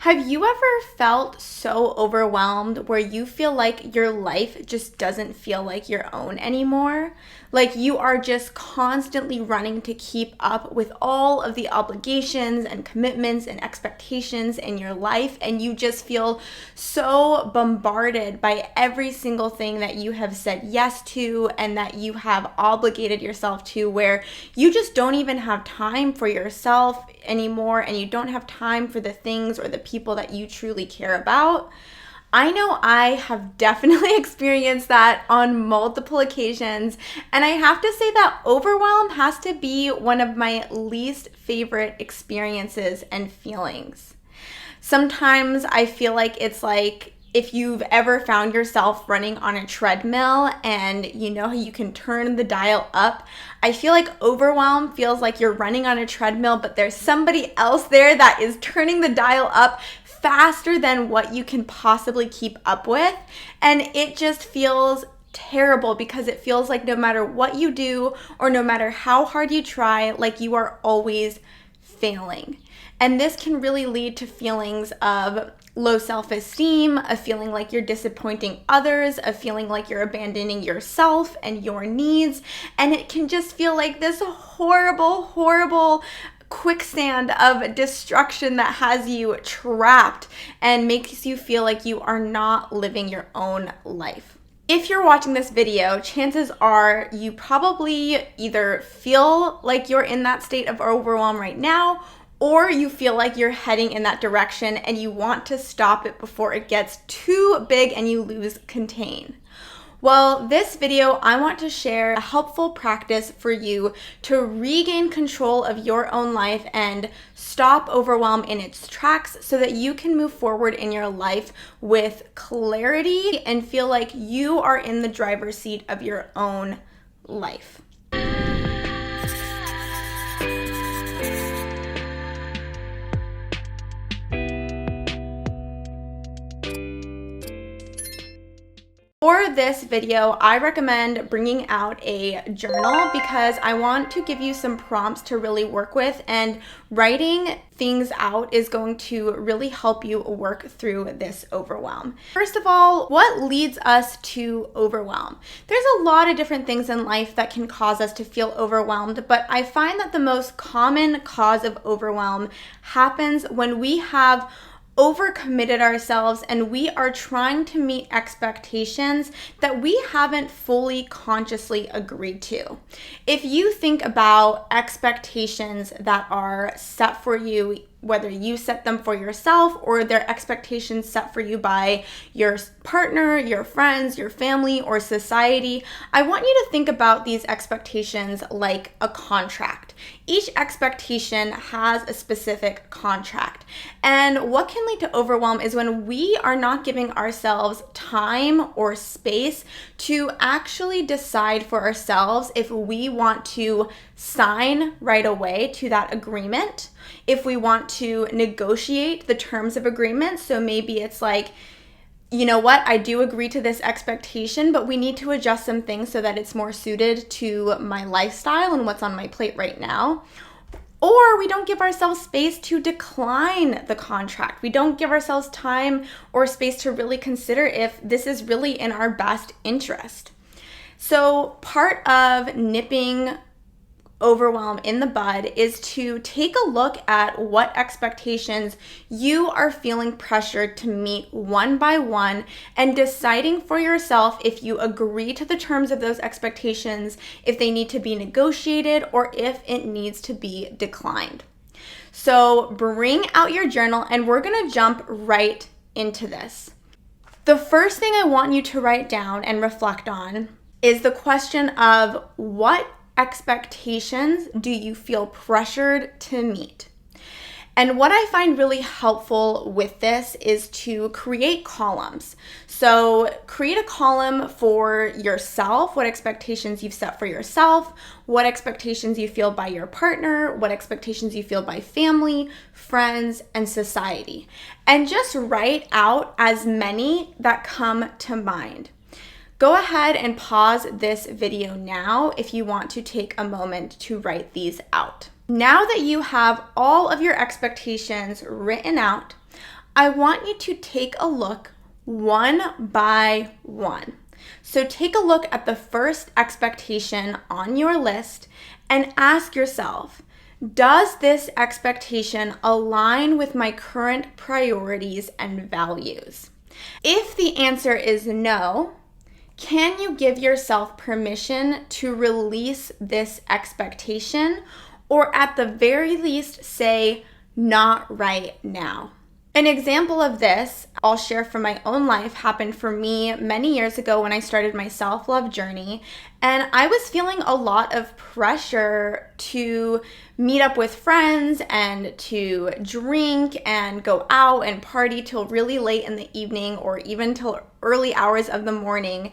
Have you ever felt so overwhelmed where you feel like your life just doesn't feel like your own anymore? Like you are just constantly running to keep up with all of the obligations and commitments and expectations in your life, and you just feel so bombarded by every single thing that you have said yes to and that you have obligated yourself to, where you just don't even have time for yourself anymore, and you don't have time for the things or the people that you truly care about. I know I have definitely experienced that on multiple occasions, and I have to say that overwhelm has to be one of my least favorite experiences and feelings. Sometimes I feel like it's like if you've ever found yourself running on a treadmill and you know how you can turn the dial up. I feel like overwhelm feels like you're running on a treadmill, but there's somebody else there that is turning the dial up faster than what you can possibly keep up with. And it just feels terrible because it feels like no matter what you do or no matter how hard you try, like you are always failing. And this can really lead to feelings of low self-esteem, a feeling like you're disappointing others, a feeling like you're abandoning yourself and your needs. And it can just feel like this horrible, horrible quicksand of destruction that has you trapped and makes you feel like you are not living your own life. If you're watching this video, chances are you probably either feel like you're in that state of overwhelm right now, or you feel like you're heading in that direction and you want to stop it before it gets too big and you lose contain. Well, this video, I want to share a helpful practice for you to regain control of your own life and stop overwhelm in its tracks so that you can move forward in your life with clarity and feel like you are in the driver's seat of your own life. For this video, I recommend bringing out a journal because I want to give you some prompts to really work with, and writing things out is going to really help you work through this overwhelm. First of all, what leads us to overwhelm? There's a lot of different things in life that can cause us to feel overwhelmed, but I find that the most common cause of overwhelm happens when we have overcommitted ourselves and we are trying to meet expectations that we haven't fully consciously agreed to. If you think about expectations that are set for you, whether you set them for yourself or they're expectations set for you by your partner, your friends, your family, or society, I want you to think about these expectations like a contract. Each expectation has a specific contract. And what can lead to overwhelm is when we are not giving ourselves time or space to actually decide for ourselves if we want to sign right away to that agreement, if we want to negotiate the terms of agreement. So maybe it's like, you know what, I do agree to this expectation, but we need to adjust some things so that it's more suited to my lifestyle and what's on my plate right now. Or we don't give ourselves space to decline the contract. We don't give ourselves time or space to really consider if this is really in our best interest. So part of nipping overwhelm in the bud is to take a look at what expectations you are feeling pressured to meet one by one and deciding for yourself if you agree to the terms of those expectations, if they need to be negotiated, or if it needs to be declined. So bring out your journal and we're going to jump right into this. The first thing I want you to write down and reflect on is the question of what expectations do you feel pressured to meet? And what I find really helpful with this is to create columns. So create a column for yourself, what expectations you've set for yourself, what expectations you feel by your partner, what expectations you feel by family, friends, and society. And just write out as many that come to mind. Go ahead and pause this video now if you want to take a moment to write these out. Now that you have all of your expectations written out, I want you to take a look one by one. So take a look at the first expectation on your list and ask yourself, does this expectation align with my current priorities and values? If the answer is no, can you give yourself permission to release this expectation, or at the very least say, not right now? An example of this I'll share from my own life happened for me many years ago when I started my self-love journey, and I was feeling a lot of pressure to meet up with friends and to drink and go out and party till really late in the evening or even till early hours of the morning.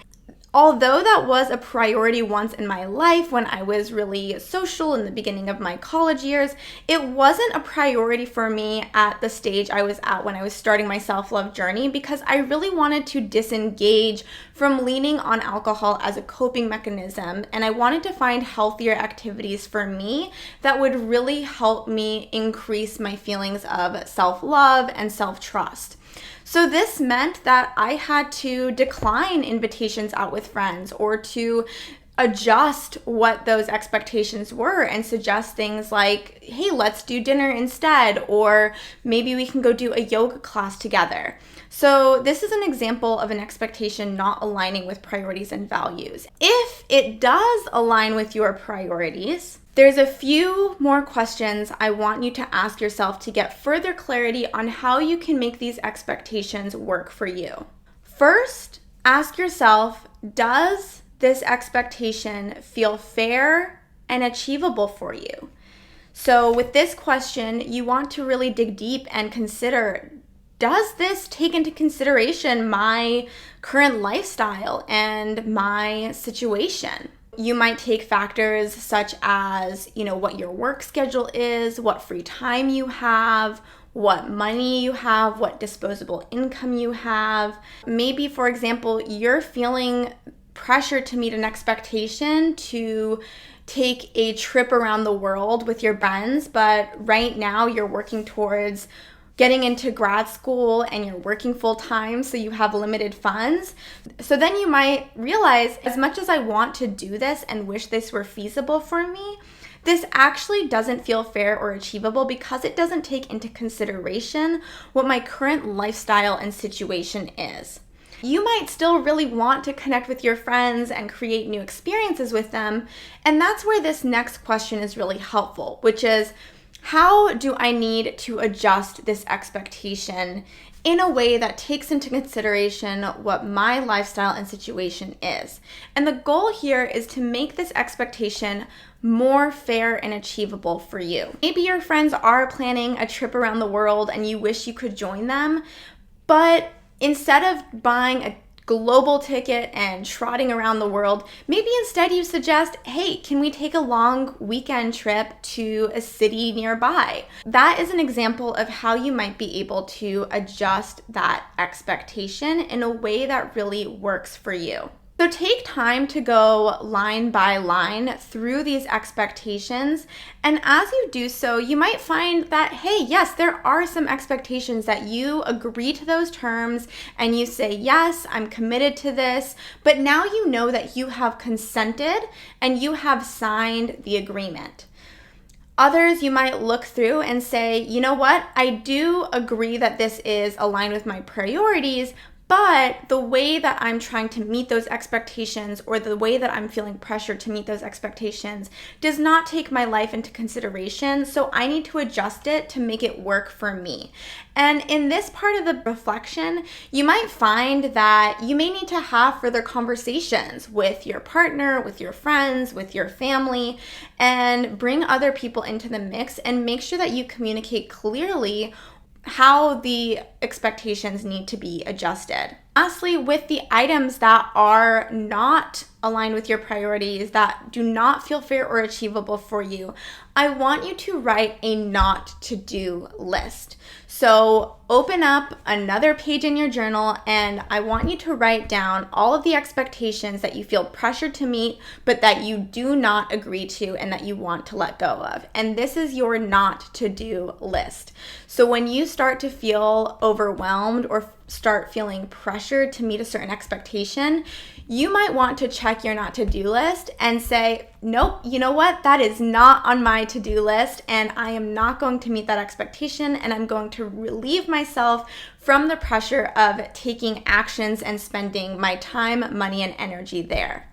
Although that was a priority once in my life when I was really social in the beginning of my college years, it wasn't a priority for me at the stage I was at when I was starting my self-love journey, because I really wanted to disengage from leaning on alcohol as a coping mechanism, and I wanted to find healthier activities for me that would really help me increase my feelings of self-love and self-trust. So this meant that I had to decline invitations out with friends or to adjust what those expectations were and suggest things like, hey, let's do dinner instead, or maybe we can go do a yoga class together. So this is an example of an expectation not aligning with priorities and values. If it does align with your priorities, there's a few more questions I want you to ask yourself to get further clarity on how you can make these expectations work for you. First, ask yourself, does this expectation feel fair and achievable for you? So with this question, you want to really dig deep and consider, does this take into consideration my current lifestyle and my situation? You might take factors such as, what your work schedule is, what free time you have, what money you have, what disposable income you have. Maybe, for example, you're feeling pressure to meet an expectation to take a trip around the world with your friends, but right now you're working towards getting into grad school and you're working full time, so you have limited funds. So then you might realize, as much as I want to do this and wish this were feasible for me, this actually doesn't feel fair or achievable because it doesn't take into consideration what my current lifestyle and situation is. You might still really want to connect with your friends and create new experiences with them, and that's where this next question is really helpful, which is, how do I need to adjust this expectation in a way that takes into consideration what my lifestyle and situation is? And the goal here is to make this expectation more fair and achievable for you. Maybe your friends are planning a trip around the world and you wish you could join them, but instead of buying a global ticket and trotting around the world, maybe instead you suggest, hey, can we take a long weekend trip to a city nearby? That is an example of how you might be able to adjust that expectation in a way that really works for you. So take time to go line by line through these expectations, and as you do so, you might find that, hey, yes, there are some expectations that you agree to those terms and you say, yes, I'm committed to this, but now you know that you have consented and you have signed the agreement. Others you might look through and say, you know what, I do agree that this is aligned with my priorities, but the way that I'm trying to meet those expectations, or the way that I'm feeling pressure to meet those expectations, does not take my life into consideration, so I need to adjust it to make it work for me. And in this part of the reflection, you might find that you may need to have further conversations with your partner, with your friends, with your family, and bring other people into the mix and make sure that you communicate clearly how the expectations need to be adjusted. Lastly, with the items that are not aligned with your priorities, that do not feel fair or achievable for you, I want you to write a not to do list. So open up another page in your journal and I want you to write down all of the expectations that you feel pressured to meet, but that you do not agree to and that you want to let go of. And this is your not to do list. So when you start to feel overwhelmed or start feeling pressured to meet a certain expectation, you might want to check your not to do list and say, nope, you know what? That is not on my to do list, and I am not going to meet that expectation, and I'm going to relieve myself from the pressure of taking actions and spending my time, money, and energy there.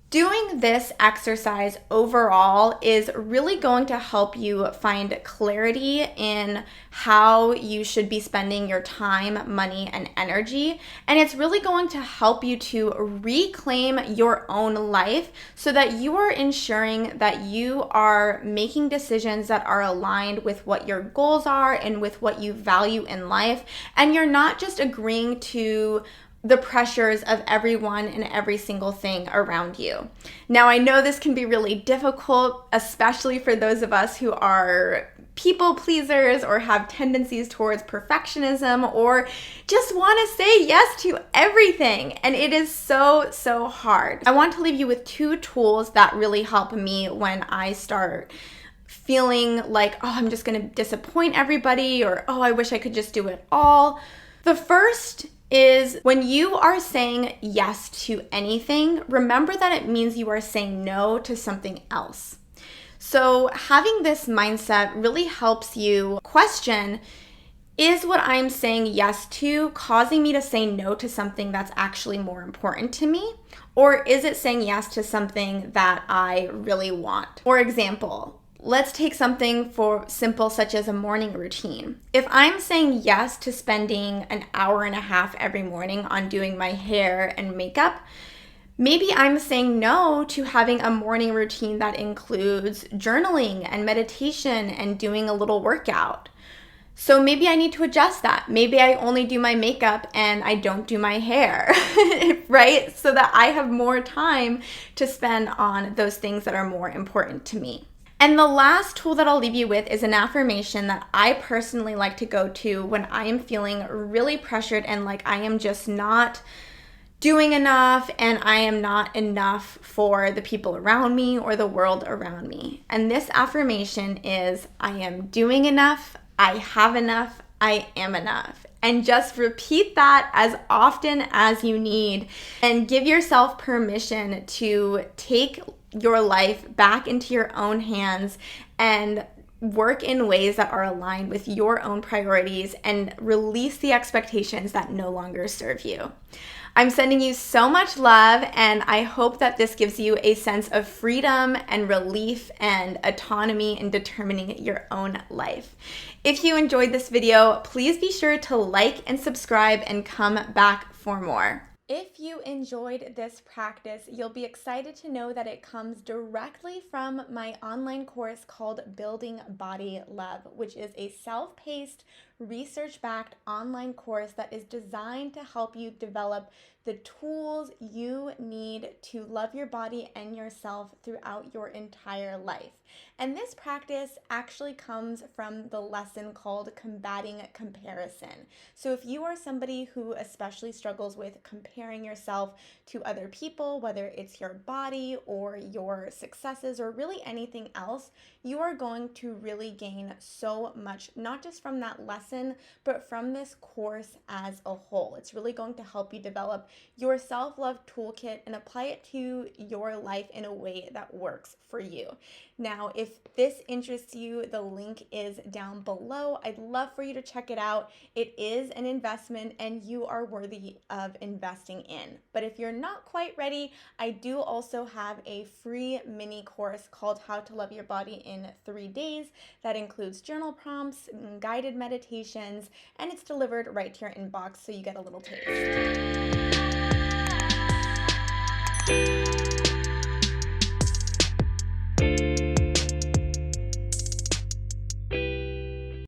Doing this exercise overall is really going to help you find clarity in how you should be spending your time, money, and energy. And it's really going to help you to reclaim your own life so that you are ensuring that you are making decisions that are aligned with what your goals are and with what you value in life. And you're not just agreeing to the pressures of everyone and every single thing around you. Now, I know this can be really difficult, especially for those of us who are people pleasers or have tendencies towards perfectionism or just want to say yes to everything. And it is so hard. I want to leave you with 2 tools that really help me when I start feeling like, oh, I'm just going to disappoint everybody, or, oh, I wish I could just do it all. The first is when you are saying yes to anything, remember that it means you are saying no to something else. So having this mindset really helps you question, is what I'm saying yes to causing me to say no to something that's actually more important to me? Or is it saying yes to something that I really want? For example, let's take something for simple such as a morning routine. If I'm saying yes to spending an hour and a half every morning on doing my hair and makeup, maybe I'm saying no to having a morning routine that includes journaling and meditation and doing a little workout. So maybe I need to adjust that. Maybe I only do my makeup and I don't do my hair, right? So that I have more time to spend on those things that are more important to me. And the last tool that I'll leave you with is an affirmation that I personally like to go to when I am feeling really pressured and like I am just not doing enough and I am not enough for the people around me or the world around me. And this affirmation is, I am doing enough, I have enough, I am enough. And just repeat that as often as you need and give yourself permission to take your life back into your own hands and work in ways that are aligned with your own priorities and release the expectations that no longer serve you. I'm sending you so much love, and I hope that this gives you a sense of freedom and relief and autonomy in determining your own life. If you enjoyed this video, please be sure to like and subscribe and come back for more. If you enjoyed this practice, you'll be excited to know that it comes directly from my online course called Building Body Love, which is a self-paced, research-backed online course that is designed to help you develop the tools you need to love your body and yourself throughout your entire life. And this practice actually comes from the lesson called Combating Comparison. So if you are somebody who especially struggles with comparing yourself to other people, whether it's your body or your successes or really anything else, you are going to really gain so much, not just from that lesson, but from this course as a whole. It's really going to help you develop your self-love toolkit and apply it to your life in a way that works for you. Now, if this interests you, the link is down below. I'd love for you to check it out. It is an investment and you are worthy of investing in. But if you're not quite ready, I do also have a free mini course called How to Love Your Body in 3 Days that includes journal prompts, guided meditations, and it's delivered right to your inbox so you get a little taste.